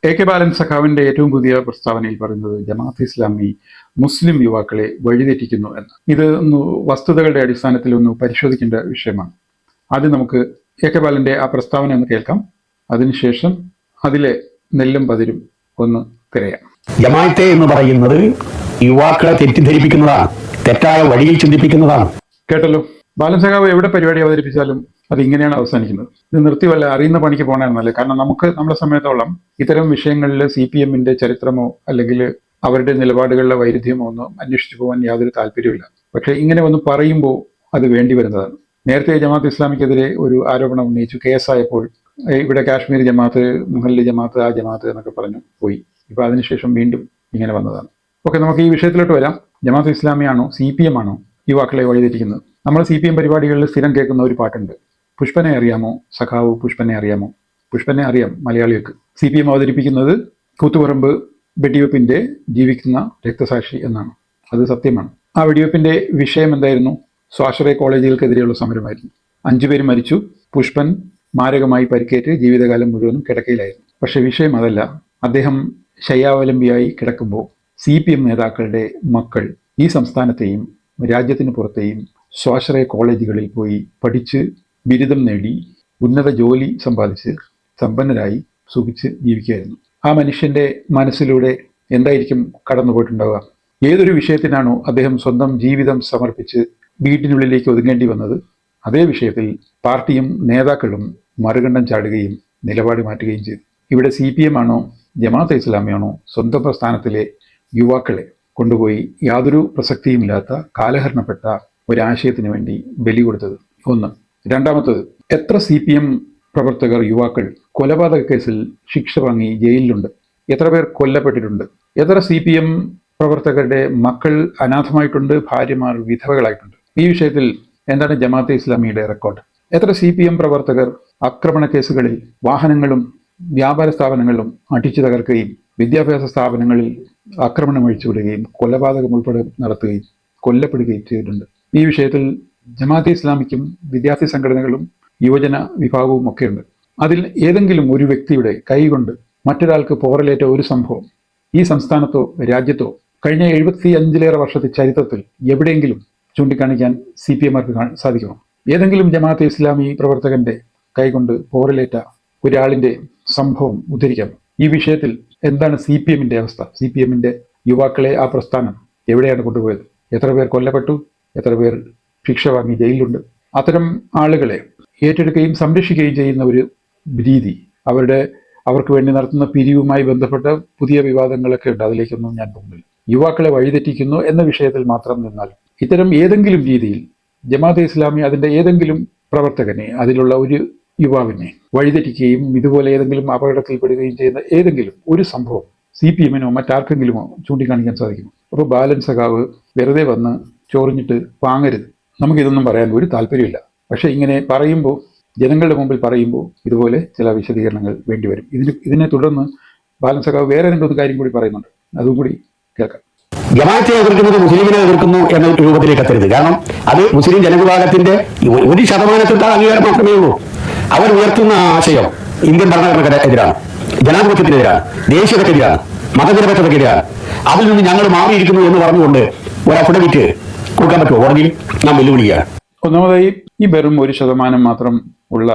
K ബാലൻ സഖാവിന്റെ ഏറ്റവും പുതിയ പ്രസ്താവനയിൽ പറയുന്നത് ജമാഅത്ത് ഇസ്ലാമി മുസ്ലിം യുവാക്കളെ വഴിതെറ്റിക്കുന്നു എന്ന്. ഇത് വസ്തുതകളുടെ അടിസ്ഥാനത്തിൽ ഒന്ന് പരിശോധിക്കേണ്ട വിഷയമാണ്. ആദ്യം നമുക്ക് കെ ബാലന്റെ ആ പ്രസ്താവന ഒന്ന് കേൾക്കാം. അതിനുശേഷം അതിലെ നെല്ലും പതിരും ഒന്ന് തിരയാം. ജമാഅത്തെ എന്ന് പറയുന്നത് യുവാക്കളെ തെറ്റിദ്ധരിപ്പിക്കുന്നതാണ്, തെറ്റായ വഴിയിൽ ചിന്തിപ്പിക്കുന്നതാണ്. കേട്ടല്ലോ, ബാലൻ സഖാവ് എവിടെ പരിപാടി അവതരിപ്പിച്ചാലും അത് ഇങ്ങനെയാണ് അവസാനിക്കുന്നത്. ഇത് നിർത്തി വല്ല അറിയുന്ന പണിക്ക് പോകണമെന്നല്ലേ. കാരണം നമ്മളെ സമയത്തോളം ഇത്തരം വിഷയങ്ങളിൽ CPM-ന്റെ ചരിത്രമോ അല്ലെങ്കിൽ അവരുടെ നിലപാടുകളിലെ വൈരുദ്ധ്യമോ ഒന്നും അന്വേഷിച്ചു പോകാൻ യാതൊരു താല്പര്യമില്ല. പക്ഷെ ഇങ്ങനെ ഒന്ന് പറയുമ്പോൾ അത് വേണ്ടി വരുന്നതാണ്. നേരത്തെ ജമാഅത്ത് ഇസ്ലാമിക്കെതിരെ ഒരു ആരോപണം ഉന്നയിച്ചു, കേസായപ്പോൾ ഇവിടെ കാശ്മീർ ജമാഅത്ത്, മുഹല്ലി ജമാഅത്ത്, ആ ജമാഅത്ത് എന്നൊക്കെ പറഞ്ഞു പോയി. ഇപ്പൊ അതിനുശേഷം വീണ്ടും ഇങ്ങനെ വന്നതാണ്. ഓക്കെ, നമുക്ക് ഈ വിഷയത്തിലോട്ട് വരാം. ജമാഅത്ത് ഇസ്ലാമിയാണോ CPM ആണോ യുവാക്കളെ വഴിതെറ്റിക്കുന്നത്? നമ്മൾ CPM പരിപാടികളിൽ സ്ഥിരം കേൾക്കുന്ന ഒരു പാട്ടുണ്ട്, പുഷ്പനെ അറിയാമോ സഖാവ്, പുഷ്പനെ അറിയാമോ? പുഷ്പനെ അറിയാം മലയാളികൾക്ക്. CPM അവതരിപ്പിക്കുന്നത് കൂത്തുപറമ്പ് വെടിവെപ്പിന്റെ ജീവിക്കുന്ന രക്തസാക്ഷി എന്നാണ്. അത് സത്യമാണ്. ആ വെടിവെപ്പിന്റെ വിഷയം എന്തായിരുന്നു? സ്വാശ്രയ കോളേജുകൾക്കെതിരെയുള്ള സമരമായിരുന്നു. 5 പേര് മരിച്ചു. പുഷ്പൻ മാരകമായി പരിക്കേറ്റ് ജീവിതകാലം മുഴുവനും കിടക്കയിലായിരുന്നു. പക്ഷെ വിഷയം അതല്ല. അദ്ദേഹം ശയ്യാവലംബിയായി കിടക്കുമ്പോൾ CPM നേതാക്കളുടെ മക്കൾ ഈ സംസ്ഥാനത്തെയും രാജ്യത്തിന് പുറത്തെയും സ്വാശ്രയ കോളേജുകളിൽ പോയി പഠിച്ച് ബിരുദം നേടി ഉന്നത ജോലി സമ്പാദിച്ച് സമ്പന്നരായി സുഖിച്ച് ജീവിക്കുകയായിരുന്നു. ആ മനുഷ്യന്റെ മനസ്സിലൂടെ എന്തായിരിക്കും കടന്നു പോയിട്ടുണ്ടാവുക? ഏതൊരു വിഷയത്തിനാണോ അദ്ദേഹം സ്വന്തം ജീവിതം സമർപ്പിച്ച് വീട്ടിനുള്ളിലേക്ക് ഒതുങ്ങേണ്ടി വന്നത്, അതേ വിഷയത്തിൽ പാർട്ടിയും നേതാക്കളും മറുകണ്ഠം ചാടുകയും നിലപാട് മാറ്റുകയും ചെയ്തു. ഇവിടെ CPM ആണോ ജമാഅത്തെ ഇസ്ലാമിയാണോ സ്വന്തം പ്രസ്ഥാനത്തിലെ യുവാക്കളെ കൊണ്ടുപോയി യാതൊരു പ്രസക്തിയുമില്ലാത്ത കാലഹരണപ്പെട്ട ഒരാശയത്തിന് വേണ്ടി ബലി കൊടുത്തത്? ഒന്ന്. രണ്ടാമത്തത്, എത്ര CPM പ്രവർത്തകർ, യുവാക്കൾ കൊലപാതക കേസിൽ ശിക്ഷ വാങ്ങി ജയിലിലുണ്ട്? എത്ര പേർ കൊല്ലപ്പെട്ടിട്ടുണ്ട്? എത്ര CPM പ്രവർത്തകരുടെ മക്കൾ അനാഥമായിട്ടുണ്ട്, ഭാര്യമാർ വിധവകളായിട്ടുണ്ട്? ഈ വിഷയത്തിൽ എന്താണ് ജമാഅത്തെ ഇസ്ലാമിയുടെ റെക്കോർഡ്? എത്ര CPM പ്രവർത്തകർ ആക്രമണ കേസുകളിൽ വാഹനങ്ങളും വ്യാപാര സ്ഥാപനങ്ങളും അടിച്ചു തകർക്കുകയും വിദ്യാഭ്യാസ സ്ഥാപനങ്ങളിൽ ആക്രമണം അഴിച്ചുവിടുകയും കൊലപാതകം ഉൾപ്പെടെ നടത്തുകയും കൊല്ലപ്പെടുകയും ചെയ്തിട്ടുണ്ട്? ഈ വിഷയത്തിൽ ജമാഅത്തെ ഇസ്ലാമിക്കും വിദ്യാർത്ഥി സംഘടനകളും യുവജന വിഭാഗവും ഒക്കെയുണ്ട്. അതിൽ ഏതെങ്കിലും ഒരു വ്യക്തിയുടെ കൈകൊണ്ട് മറ്റൊരാൾക്ക് പോറലേറ്റ ഒരു സംഭവം ഈ സംസ്ഥാനത്തോ രാജ്യത്തോ കഴിഞ്ഞ 75-ലേറെ വർഷത്തെ ചരിത്രത്തിൽ എവിടെയെങ്കിലും ചൂണ്ടിക്കാണിക്കാൻ CPM-മാർക്ക് സാധിക്കുമോ? ഏതെങ്കിലും ജമാഅത്തെ ഇസ്ലാമി പ്രവർത്തകന്റെ കൈകൊണ്ട് പോറലേറ്റ ഒരാളിന്റെ സംഭവം ഉദ്ധരിക്കാം? ഈ വിഷയത്തിൽ എന്താണ് CPM-ന്റെ അവസ്ഥ? CPM-ന്റെ യുവാക്കളെ ആ പ്രസ്ഥാനം എവിടെയാണ് കൊണ്ടുപോയത്? എത്ര പേർ കൊല്ലപ്പെട്ടു? എത്ര പേർ ശിക്ഷ വാങ്ങി ജയിലിലുണ്ട്? അത്തരം ആളുകളെ ഏറ്റെടുക്കുകയും സംരക്ഷിക്കുകയും ചെയ്യുന്ന ഒരു രീതി, അവർക്ക് വേണ്ടി നടത്തുന്ന പിരിവുമായി ബന്ധപ്പെട്ട പുതിയ വിവാദങ്ങളൊക്കെ ഉണ്ട്. അതിലേക്കൊന്നും ഞാൻ പോകുന്നില്ല. യുവാക്കളെ വഴിതെറ്റിക്കുന്നു എന്ന വിഷയത്തിൽ മാത്രം നിന്നാൽ ഇത്തരം ഏതെങ്കിലും രീതിയിൽ ജമാഅത്തെ ഇസ്ലാമി അതിൻ്റെ ഏതെങ്കിലും പ്രവർത്തകനെ, അതിലുള്ള ഒരു യുവാവിനെ വഴിതെറ്റിക്കുകയും ഇതുപോലെ ഏതെങ്കിലും അപകടത്തിൽപ്പെടുകയും ചെയ്യുന്ന ഏതെങ്കിലും ഒരു സംഭവം CPM-നോ മറ്റാർക്കെങ്കിലുമോ ചൂണ്ടിക്കാണിക്കാൻ സാധിക്കുമോ? അപ്പോൾ ബാലൻ സഖാവ് വെറുതെ വന്ന് ചൊറിഞ്ഞിട്ട് വാങ്ങരുത്. നമുക്കിതൊന്നും പറയാൻ ഒരു താല്പര്യമില്ല. പക്ഷേ ഇങ്ങനെ പറയുമ്പോൾ, ജനങ്ങളുടെ മുമ്പിൽ പറയുമ്പോൾ ഇതുപോലെ ചില വിശദീകരണങ്ങൾ വേണ്ടിവരും. ഇതിനെ തുടർന്ന് ബാലൻ സഖാവ് വേറെ 2 കാര്യം കൂടി പറയുന്നുണ്ട്. അതും കൂടി കേൾക്കാം. ജമാഅത്തെ എതിർക്കുന്നത് മുസ്ലിമിനെ എതിർക്കുന്നു എന്ന രൂപത്തിലേക്ക് എത്തരുത്. കാരണം അത് മുസ്ലിം ജനവിഭാഗത്തിന്റെ 1% അംഗീകാരം മാത്രമേ ഉള്ളൂ. അവർ ഉയർത്തുന്ന ആശയം ഇന്ത്യൻ ഭരണഘടനക്കെതിരാണ്, ജനാധിപത്യത്തിനെതിരാണ്, ദേശീയതക്കെതിരാണ്, മതനിരപേക്ഷതക്കെതിരാണ്. അതിൽ നിന്ന് ഞങ്ങൾ മാറിയിരിക്കുന്നു എന്ന് പറഞ്ഞുകൊണ്ട് ഒരു അഫിഡവിറ്റ് കൊടുക്കാൻ പറ്റുമോ? കോടതിയിൽ നാം വെല്ലുവിളിക്കുകയാണ്. ഒന്നാമതായി, ഈ വെറും 1% മാത്രം ഉള്ള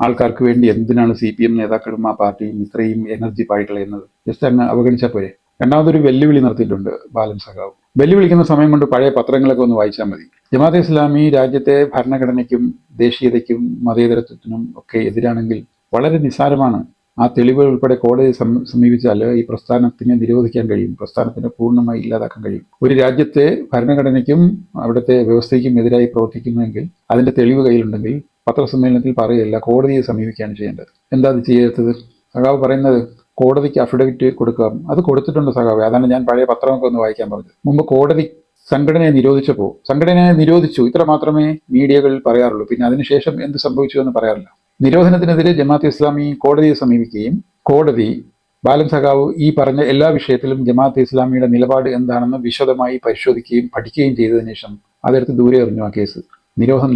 ആൾക്കാർക്ക് വേണ്ടി എന്തിനാണ് CPM നേതാക്കളും ആ പാർട്ടിയും ഇത്രയും എനർജി പാഴിക്കളയുന്നത്? ജസ്റ്റ് അങ്ങ് അവഗണിച്ചാൽ പോരെ? രണ്ടാമതൊരു വെല്ലുവിളി നടത്തിയിട്ടുണ്ട് ബാലൻ സഖാവ്. വെല്ലുവിളിക്കുന്ന സമയം കൊണ്ട് പഴയ പത്രങ്ങളൊക്കെ ഒന്ന് വായിച്ചാൽ മതി. ജമാഅത്തെ ഇസ്ലാമി രാജ്യത്തെ ഭരണഘടനയ്ക്കും ദേശീയതയ്ക്കും മതേതരത്വത്തിനും ഒക്കെ എതിരാണെങ്കിൽ വളരെ നിസ്സാരമാണ്. ആ തെളിവുകൾ ഉൾപ്പെടെ കോടതി സമീപിച്ചാൽ ഈ പ്രസ്ഥാനത്തിനെ നിരോധിക്കാൻ കഴിയും, പ്രസ്ഥാനത്തിനെ പൂർണ്ണമായി ഇല്ലാതാക്കാൻ കഴിയും. ഒരു രാജ്യത്തെ ഭരണഘടനയ്ക്കും അവിടുത്തെ വ്യവസ്ഥയ്ക്കും എതിരായി പ്രവർത്തിക്കുന്നുവെങ്കിൽ അതിന്റെ തെളിവ് കയ്യിലുണ്ടെങ്കിൽ പത്രസമ്മേളനത്തിൽ പറയുകയല്ല, കോടതിയെ സമീപിക്കുകയാണ് ചെയ്യേണ്ടത്. എന്താ അത് ചെയ്യാത്തത്? സഖാവ് പറയുന്നത് കോടതിക്ക് അഫിഡവിറ്റ് കൊടുക്കാം. അത് കൊടുത്തിട്ടുണ്ട് സഖാവ്. അതാണ് ഞാൻ പഴയ പത്രമൊക്കെ ഒന്ന് വായിക്കാൻ പറഞ്ഞത്. മുമ്പ് കോടതി സംഘടനയെ നിരോധിച്ചപ്പോൾ സംഘടനയെ നിരോധിച്ചു, ഇത്ര മാത്രമേ മീഡിയകൾ പറയാറുള്ളൂ. പിന്നെ അതിനുശേഷം എന്ത് സംഭവിച്ചു എന്ന് പറയാറില്ല. നിരോധനത്തിനെതിരെ ജമാഅത്തെ ഇസ്ലാമി കോടതിയെ സമീപിക്കുകയും കോടതി ബാലൻ സഖാവ് ഈ പറഞ്ഞ എല്ലാ വിഷയത്തിലും ജമാഅത്തെ ഇസ്ലാമിയുടെ നിലപാട് എന്താണെന്ന് വിശദമായി പരിശോധിക്കുകയും പഠിക്കുകയും ചെയ്തതിനു ശേഷം അതെടുത്ത് ദൂരെ എറിഞ്ഞു. ആ കേസ് നിരോധനം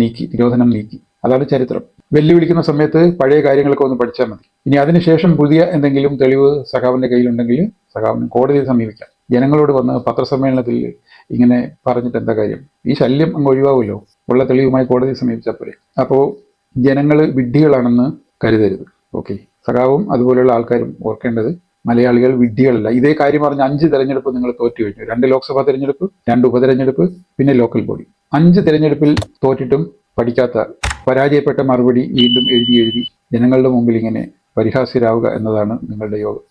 നീക്കി. അതാണ് ചരിത്രം. വെല്ലുവിളിക്കുന്ന സമയത്ത് പഴയ കാര്യങ്ങളൊക്കെ ഒന്ന് പഠിച്ചാൽ മതി. ഇനി അതിനുശേഷം പുതിയ എന്തെങ്കിലും തെളിവ് സഖാവിന്റെ കയ്യിലുണ്ടെങ്കിൽ സഖാവിന് കോടതിയെ സമീപിക്കാം. ജനങ്ങളോട് വന്ന് പത്രസമ്മേളനത്തിൽ ഇങ്ങനെ പറഞ്ഞിട്ട് എന്താ കാര്യം? ഈ ശല്യം അങ്ങ് ഒഴിവാകുമല്ലോ, ഉള്ള തെളിവുമായി കോടതിയെ സമീപിച്ചാൽ പോരെ. അപ്പോൾ ജനങ്ങൾ വിഡ്ഢികളാണെന്ന് കരുതരുത്. ഓക്കെ, സഖാവും അതുപോലെയുള്ള ആൾക്കാരും ഓർക്കേണ്ടത് മലയാളികൾ വിഡ്ഢികളല്ല. ഇതേ കാര്യം പറഞ്ഞ് 5 തെരഞ്ഞെടുപ്പ് നിങ്ങൾ തോറ്റു കഴിഞ്ഞു. 2 ലോക്സഭാ തെരഞ്ഞെടുപ്പ്, 2 ഉപതെരഞ്ഞെടുപ്പ്, പിന്നെ ലോക്കൽ ബോഡി. 5 തെരഞ്ഞെടുപ്പിൽ തോറ്റിട്ടും പഠിക്കാത്ത, പരാജയപ്പെട്ട മറുപടി വീണ്ടും എഴുതി ജനങ്ങളുടെ മുമ്പിൽ ഇങ്ങനെ പരിഹാസ്യരാവുക എന്നതാണ് നിങ്ങളുടെ യോഗം.